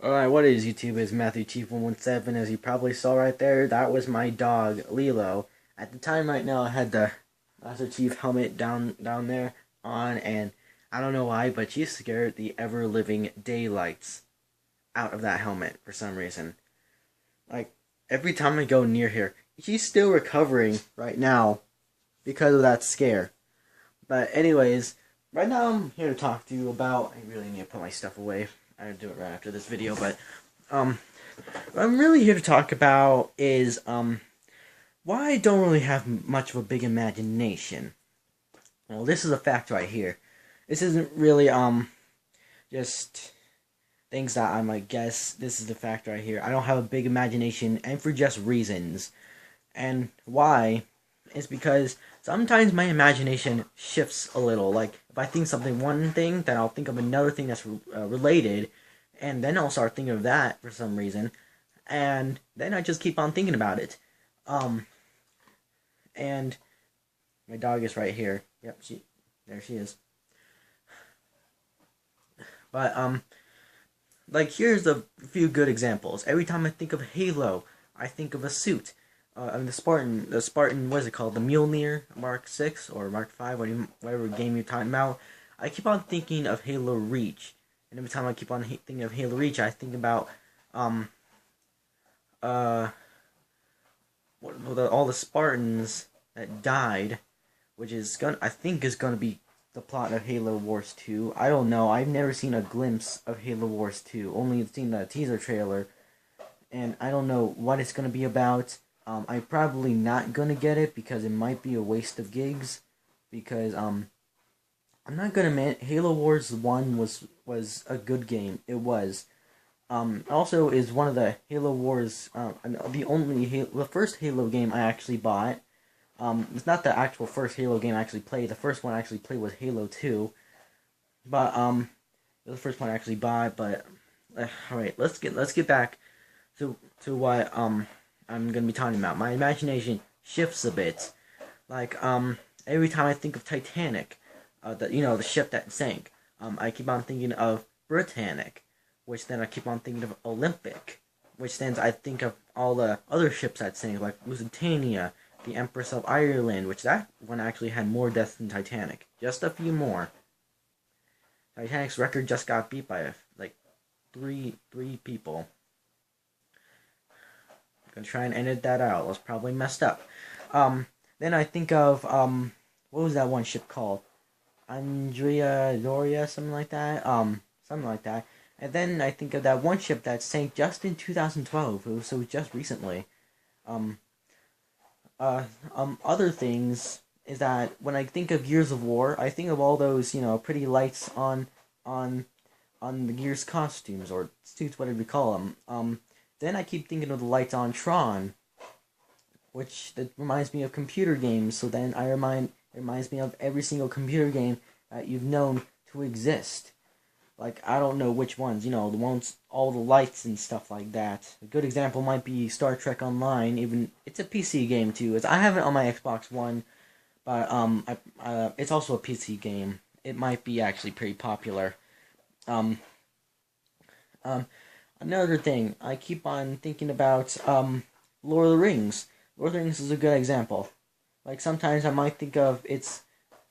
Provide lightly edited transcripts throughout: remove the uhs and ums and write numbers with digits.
Alright, what is YouTube? It's Matthew Chief 117. As you probably saw right there, that was my dog, Lilo. At the time right now I had the Master Chief helmet down there on, and I don't know why, but she scared the ever living daylights out of that helmet for some reason. Like every time I go near here, she's still recovering right now because of that scare. But anyways, right now I'm here to talk to you about I really need to put my stuff away. I'll do it right after this video, but um what I'm really here to talk about is why I don't really have much of a big imagination. Well, this is a fact right here. This isn't really just things that I might guess. This is the fact right here. I don't have a big imagination, and for just reasons. And why is because sometimes my imagination shifts a little. Like if I think something one thing, then I'll think of another thing that's related, and then I'll start thinking of that for some reason, and then I just keep on thinking about it. Um, and my dog is right here. Yep, there she is. But like here's a few good examples. Every time I think of Halo, I think of a suit. The Spartan, what is it called? The Mjolnir Mark 6 or Mark 5, whatever game you're talking about. I keep on thinking of Halo Reach. And every time I keep on thinking of Halo Reach, I think about, uh, all the Spartans that died, which is I think is gonna be the plot of Halo Wars 2. I don't know. I've never seen a glimpse of Halo Wars 2. Only seen the teaser trailer, and I don't know what it's gonna be about. I'm probably not gonna get it because it might be a waste of gigs. Because I'm not gonna admit Halo Wars 1 was a good game. It was. Also is one of the Halo Wars. The first Halo game I actually bought. It's not the actual first Halo game I actually played. The first one I actually played was Halo 2. But it was the first one I actually bought. But all right, let's get back to what I'm gonna be talking about. My imagination shifts a bit. Like every time I think of Titanic, the ship that sank, I keep on thinking of Britannic, which then I keep on thinking of Olympic, which then I think of all the other ships that sank, like Lusitania, the Empress of Ireland, which that one actually had more deaths than Titanic, just a few more. Titanic's record just got beat by like three people. I'm gonna try and edit that out. It was probably messed up. Then I think of what was that one ship called? Andrea Doria, something like that. Something like that. And then I think of that one ship that sank just in 2012. So just recently. Um, Other things is that when I think of Gears of War, I think of all those pretty lights on on the Gears costumes or suits, whatever you call them. Then I keep thinking of the lights on Tron, which that reminds me of computer games. So then it reminds me of every single computer game that you've known to exist. Like I don't know which ones, the ones all the lights and stuff like that. A good example might be Star Trek Online. Even it's a PC game too. I have it on my Xbox One, but it's also a PC game. It might be actually pretty popular. Um, um, Another thing I keep on thinking about Lord of the Rings. Lord of the Rings is a good example. Like sometimes I might think of its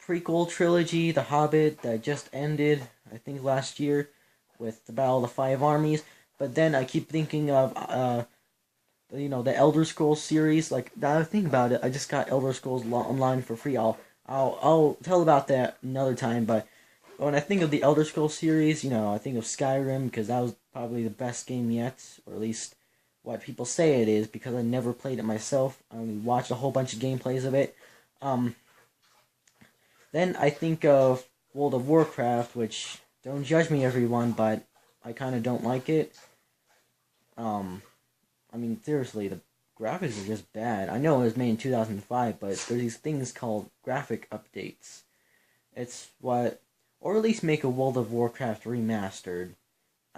prequel trilogy, The Hobbit, that just ended, I think last year, with the Battle of the Five Armies. But then I keep thinking of the Elder Scrolls series. Like now I think about it, I just got Elder Scrolls Online for free. I'll tell about that another time. But when I think of the Elder Scrolls series, I think of Skyrim because that was probably the best game yet, or at least what people say it is, because I never played it myself. I only watched a whole bunch of gameplays of it. Um, then I think of World of Warcraft, which don't judge me, everyone, but I kind of don't like it. Um, I mean, seriously, the graphics are just bad. I know it was made in 2005, but there's these things called graphic updates. It's what, or at least make a World of Warcraft remastered.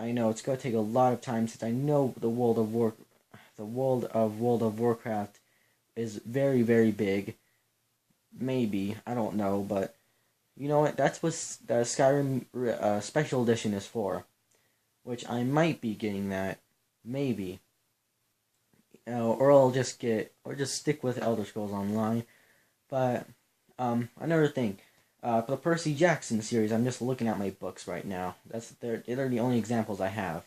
I know it's gonna take a lot of time since I know the World of Warcraft is very very big. Maybe I don't know, but you know what? That's what the Skyrim Special Edition is for. which I might be getting that, maybe. Or I'll just stick with Elder Scrolls Online. But another thing, for the Percy Jackson series, I'm just looking at my books right now. They're the only examples I have.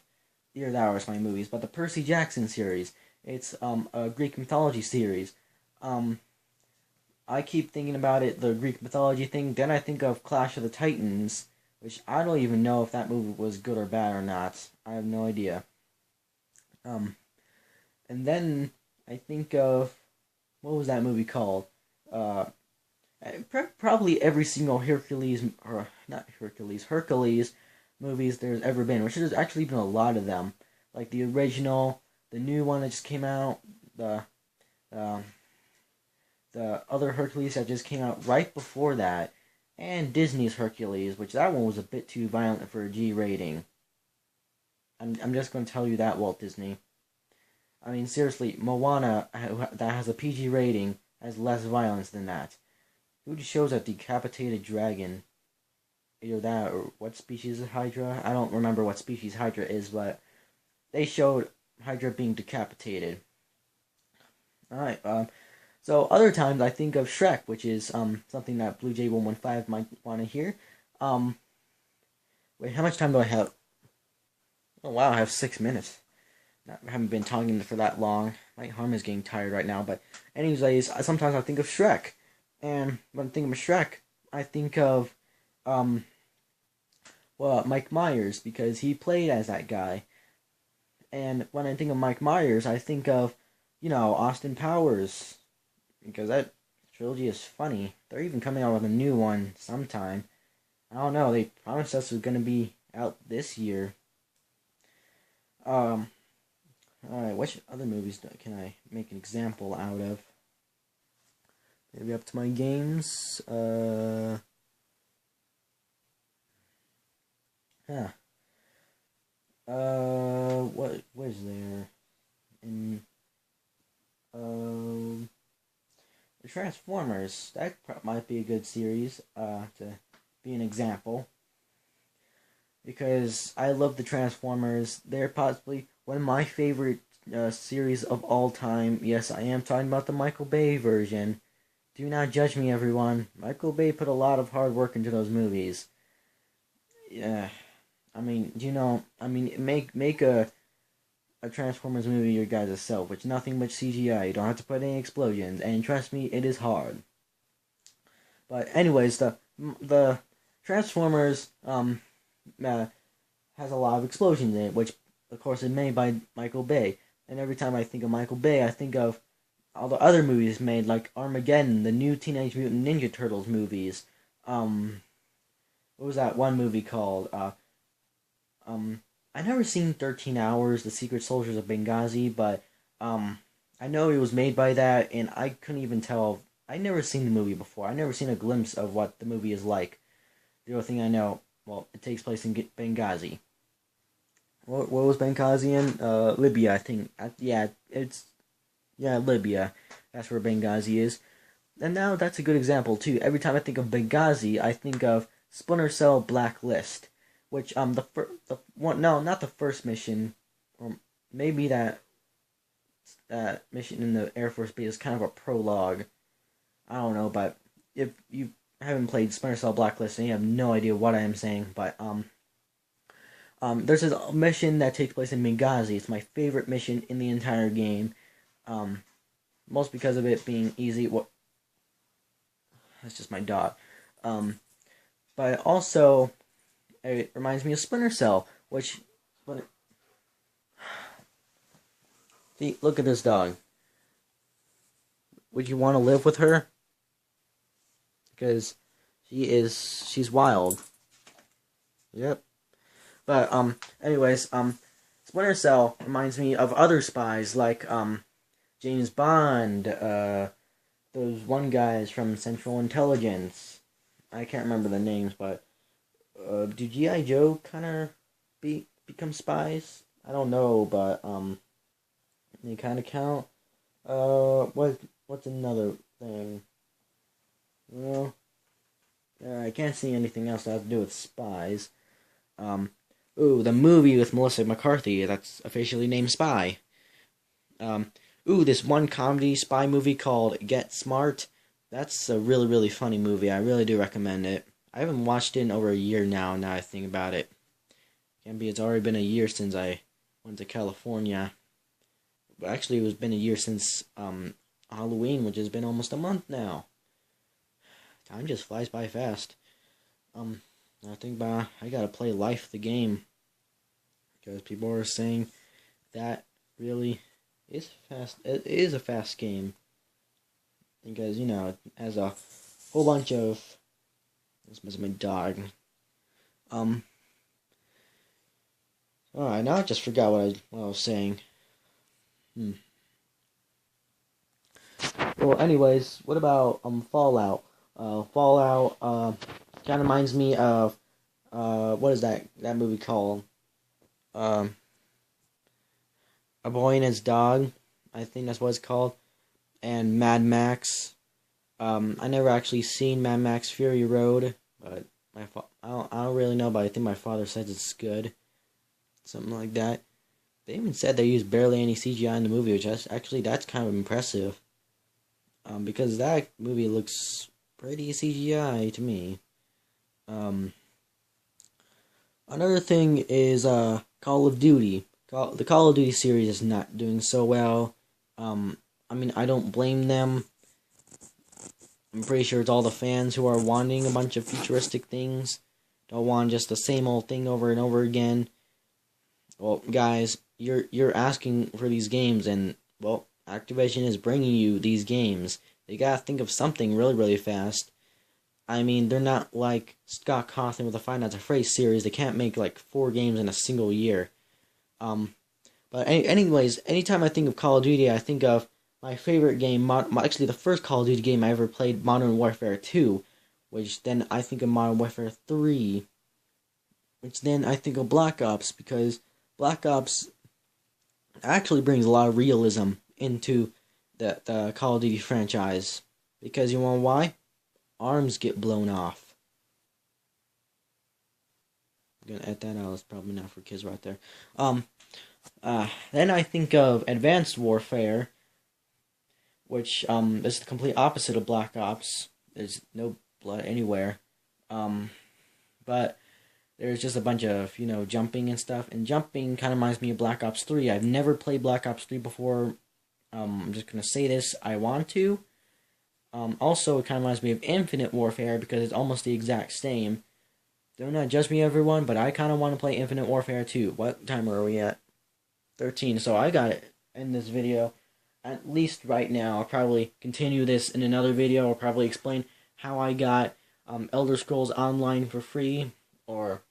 Either that or it's my movies. But the Percy Jackson series, it's a Greek mythology series. I keep thinking about it, the Greek mythology thing. Then I think of Clash of the Titans, which I don't even know if that movie was good or bad or not. I have no idea. And then I think of, what was that movie called? Uh, Probably every single Hercules, or not Hercules movies there's ever been, which there's actually been a lot of them. Like the original, the new one that just came out, um, the other Hercules that just came out right before that, and Disney's Hercules, which that one was a bit too violent for a G rating. I'm just going to tell you that, Walt Disney. I mean, seriously, Moana, that has a PG rating, has less violence than that. Who just shows a decapitated dragon? Either that or what species is Hydra? I don't remember what species Hydra is, but they showed Hydra being decapitated. Alright, so other times I think of Shrek, which is something that Blue Jay 115 might want to hear. Wait, how much time do I have? Oh wow, I have 6 minutes. I haven't been talking for that long. My arm is getting tired right now, but anyways, sometimes I think of Shrek. And when I think of Shrek, I think of Mike Myers, because he played as that guy. And when I think of Mike Myers, I think of, Austin Powers, because that trilogy is funny. They're even coming out with a new one sometime. I don't know, they promised us it was going to be out this year. Alright, which other movies can I make an example out of? Maybe up to my games. What is there? In the Transformers. That might be a good series. To be an example. Because I love the Transformers. They're possibly one of my favorite series of all time. Yes, I am talking about the Michael Bay version. Do not judge me, everyone. Michael Bay put a lot of hard work into those movies. Yeah, I mean, make a Transformers movie your guys' self, with nothing but CGI. You don't have to put any explosions, and trust me, it is hard. But anyways, the Transformers has a lot of explosions in it, which of course is made by Michael Bay. And every time I think of Michael Bay, I think of all the other movies made, like Armageddon, the new Teenage Mutant Ninja Turtles movies. What was that one movie called? I never seen 13 Hours, The Secret Soldiers of Benghazi, but I know it was made by that, and I couldn't even tell. I never seen the movie before. I never seen a glimpse of what the movie is like. The only thing I know, well, it takes place in Benghazi. What was Benghazi in? Libya, I think. Libya. That's where Benghazi is. And now that's a good example too. Every time I think of Benghazi, I think of Splinter Cell Blacklist, which the one, no, not the first mission, or maybe that mission in the Air Force Base is kind of a prologue. I don't know, but if you haven't played Splinter Cell Blacklist, and you have no idea what I am saying, but there's this mission that takes place in Benghazi. It's my favorite mission in the entire game. Most because of it being easy. That's just my dog. But also, it reminds me of Splinter Cell, which... See, look at this dog. Would you want to live with her? Because she's wild. Yep. But, anyways, Splinter Cell reminds me of other spies, like, James Bond, those one guys from Central Intelligence. I can't remember the names, but do G.I. Joe kind of become spies? I don't know, but they kind of count. What's another thing? Well, I can't see anything else that has to do with spies. Ooh, the movie with Melissa McCarthy that's officially named Spy. Ooh, this one comedy spy movie called Get Smart. That's a really, really funny movie. I really do recommend it. I haven't watched it in over a year now, now I think about it. Can't be, it's already been a year since I went to California. But actually, it was been a year since Halloween, which has been almost a month now. Time just flies by fast. I think I gotta play Life the game. Because people are saying that really is fast. It is a fast game. Because, you know, it has a whole bunch of... This must be my dog. Alright, now I just forgot what I was saying. Well, anyways, what about Fallout? Fallout kind of reminds me of what is that movie called? Um, A Boy and His Dog. I think that's what it's called. And Mad Max. I never actually seen Mad Max Fury Road, but I don't really know, but I think my father says it's good. Something like that. They even said they used barely any CGI in the movie, which that's kind of impressive. Because that movie looks pretty CGI to me. Another thing is Call of Duty. The Call of Duty series is not doing so well. I mean, I don't blame them. I'm pretty sure it's all the fans who are wanting a bunch of futuristic things. Don't want just the same old thing over and over again. Well, guys, you're asking for these games, and well, Activision is bringing you these games. They gotta think of something really, really fast. I mean, they're not like Scott Cawthon with the Five Nights at Freddy's series. They can't make like 4 games in a single year. But anyways, anytime I think of Call of Duty, I think of my favorite game. Actually, the first Call of Duty game I ever played, Modern Warfare 2, which then I think of Modern Warfare 3, which then I think of Black Ops, because Black Ops actually brings a lot of realism into the Call of Duty franchise. Because you want why? Arms get blown off. I'm gonna edit that out. It's probably not for kids right there. Then I think of Advanced Warfare, which is the complete opposite of Black Ops. There's no blood anywhere. But there's just a bunch of, you know, jumping and stuff. And jumping kind of reminds me of Black Ops 3. I've never played Black Ops 3 before. I'm just going to say this. I want to. Also, it kind of reminds me of Infinite Warfare because it's almost the exact same. Do not judge me, everyone, but I kind of want to play Infinite Warfare 2. What time are we at? 13. So I got it in this video. At least right now. I'll probably continue this in another video. I'll probably explain how I got Elder Scrolls Online for free, or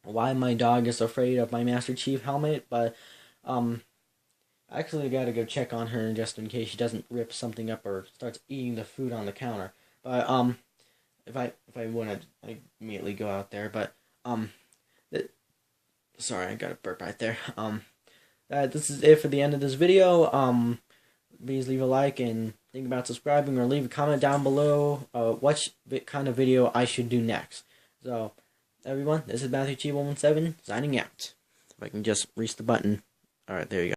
why my dog is afraid of my Master Chief helmet. But actually, I gotta go check on her just in case she doesn't rip something up or starts eating the food on the counter. But if I want to, I immediately go out there. But sorry, I got a burp right there. This is it for the end of this video. Please leave a like and think about subscribing, or leave a comment down below what kind of video I should do next. So, everyone, this is Matthew Chi 117 signing out. If I can just reach the button. Alright, there you go.